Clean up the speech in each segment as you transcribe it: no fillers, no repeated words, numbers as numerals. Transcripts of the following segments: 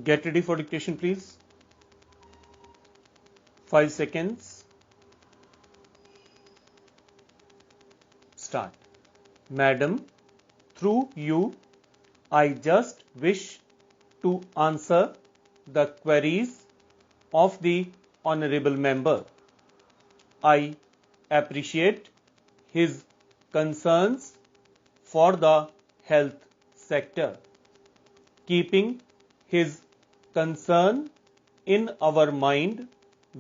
Get ready for dictation, please. 5 seconds. Start. Madam, through you, I just wish to answer the queries of the honorable member. I appreciate his concerns for the health sector. Keeping his concern in our mind,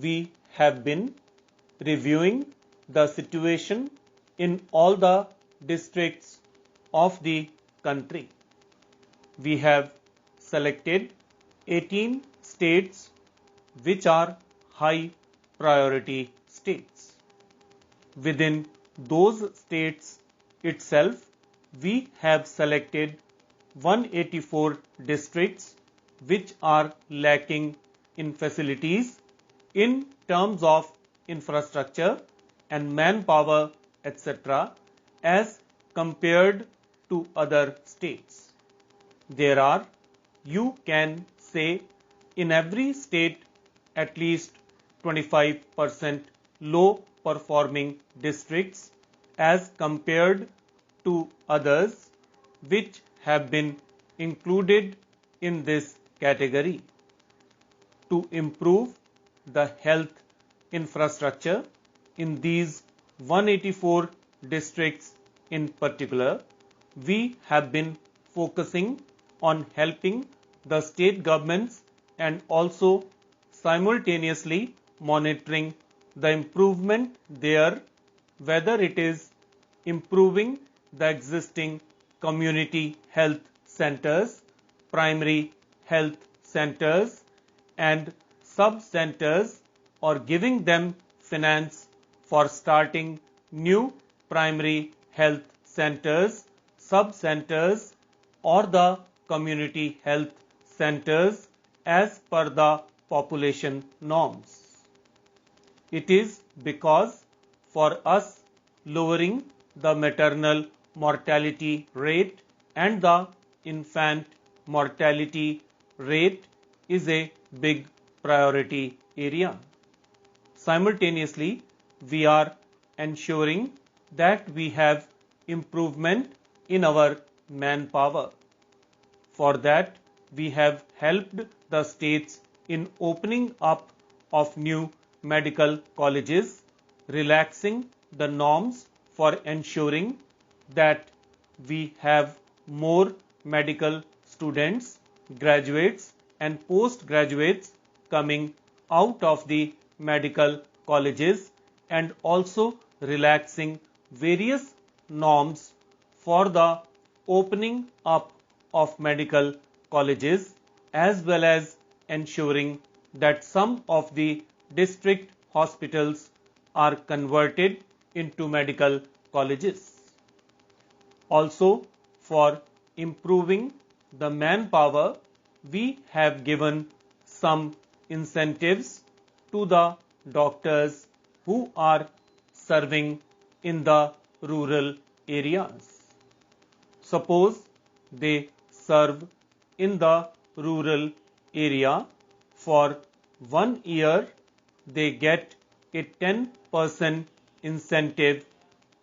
we have been reviewing the situation in all the districts of the country. We have selected 18 states which are high priority states. Within those states itself, we have selected 184 districts which are lacking in facilities in terms of infrastructure and manpower, etc., as compared to other states. There are, you can say, in every state at least 25% low performing districts as compared to others which have been included in this category. To improve the health infrastructure in these 184 districts in particular, we have been focusing on helping the state governments and also simultaneously monitoring the improvement there, whether it is improving the existing community health centers, primary health centers and sub-centers, or giving them finance for starting new primary health centers, sub-centers or the community health centers as per the population norms. It is because for us lowering the maternal mortality rate and the infant mortality rate is a big priority area. Simultaneously, we are ensuring that we have improvement in our manpower. For that, we have helped the states in opening up of new medical colleges, relaxing the norms for ensuring that we have more medical students, graduates and postgraduates coming out of the medical colleges, and also relaxing various norms for the opening up of medical colleges, as well as ensuring that some of the district hospitals are converted into medical colleges. Also, for improving the manpower, we have given some incentives to the doctors who are serving in the rural areas. Suppose they serve in the rural area for 1 year, they get a 10% incentive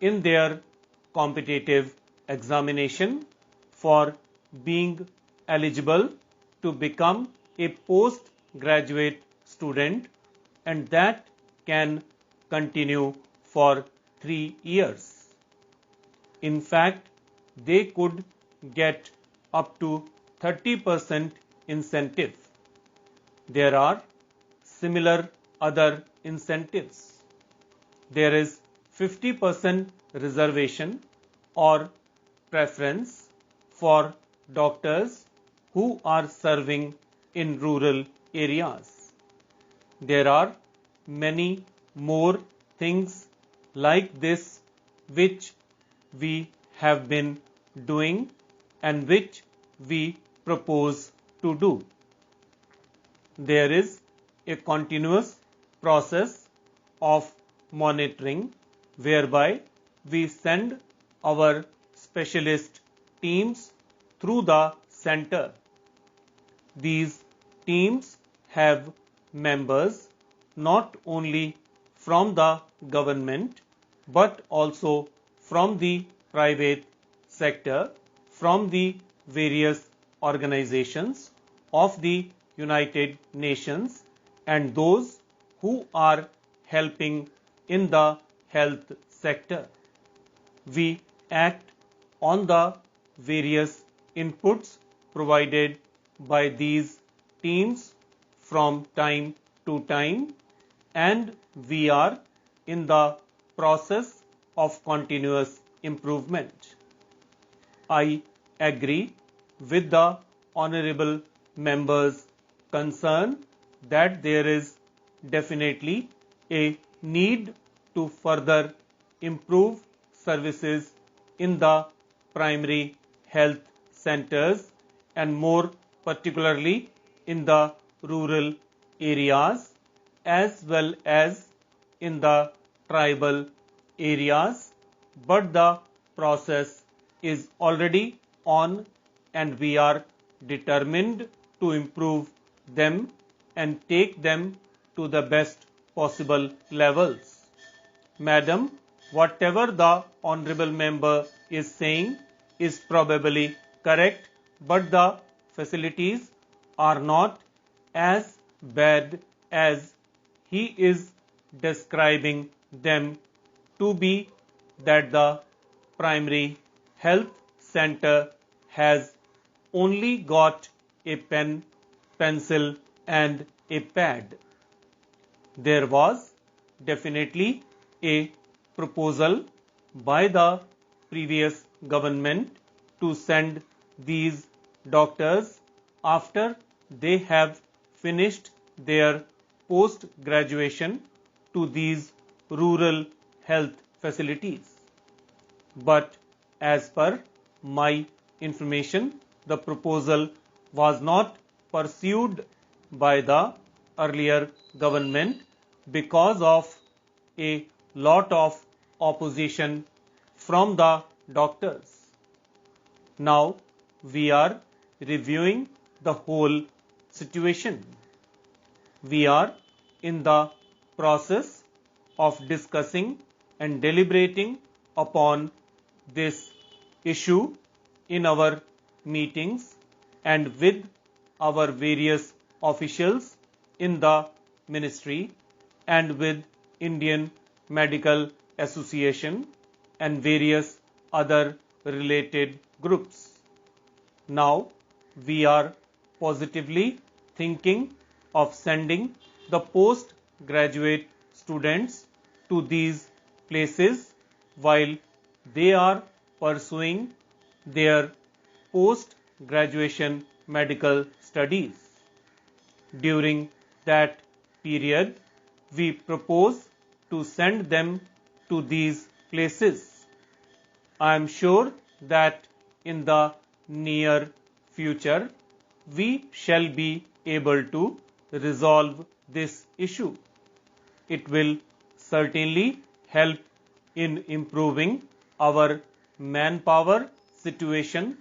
in their competitive examination for being eligible to become a postgraduate student, and that can continue for 3 years. In fact, they could get up to 30% incentive. There are similar other incentives. There is 50% reservation or preference for doctors who are serving in rural areas. There are many more things like this which we have been doing and which we propose to do. There is a continuous process of monitoring whereby we send our specialist teams through the center. These teams have members not only from the government but also from the private sector, from the various organizations of the United Nations, and those who are helping in the health sector. We act on the various inputs provided by these teams from time to time, and we are in the process of continuous improvement. I agree with the honorable member's concern that there is definitely a need to further improve services in the primary health centers, and more particularly in the rural areas as well as in the tribal areas, but the process is already on and we are determined to improve them and take them to the best possible levels. Madam, whatever the honorable member is saying is probably correct, but the facilities are not as bad as he is describing them to be, that the primary health center has only got a pen, pencil and a pad. There was definitely a proposal by the previous government to send these doctors after they have finished their post graduation to these rural health facilities. But as per my information, the proposal was not pursued by the earlier government because of a lot of opposition from the doctors. Now we are reviewing the whole situation. We are in the process of discussing and deliberating upon this issue in our meetings and with our various officials in the ministry and with Indian Medical Association and various other related groups. Now we are positively thinking of sending the postgraduate students to these places while they are pursuing their post-graduation medical studies. During that period, we propose to send them to these places. I am sure that in the near future, we shall be able to resolve this issue. It will certainly help in improving our manpower situation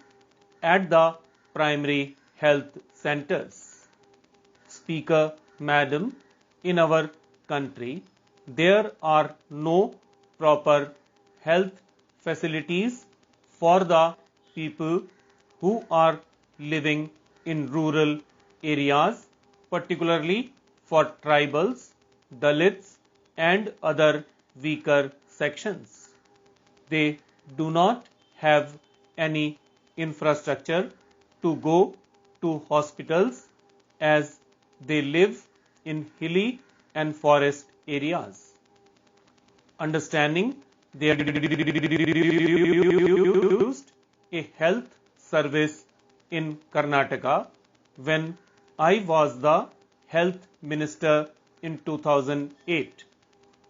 at the primary health centers. Speaker Madam, in our country, there are no proper health facilities for the people who are living in rural areas, particularly for tribals, Dalits and other weaker sections. They do not have any infrastructure to go to hospitals as they live in hilly and forest areas. Understanding they used a health service in Karnataka when I was the health minister in 2008.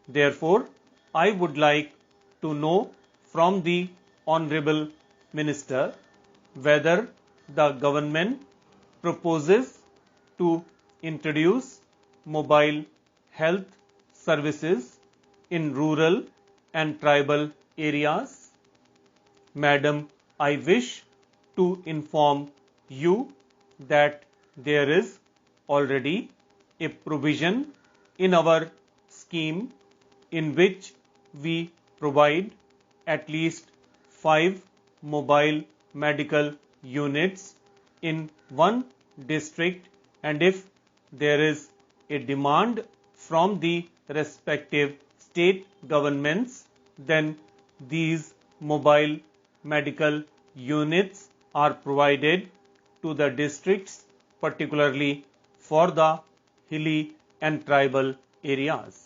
Therefore, I would like to know from the Honorable Minister whether the government proposes to introduce mobile health services in rural and tribal areas. Madam, I wish to inform you that there is already a provision in our scheme in which we provide at least 5 mobile medical units in one district, and if there is a demand from the respective state governments, then these mobile medical units are provided to the districts, particularly for the hilly and tribal areas.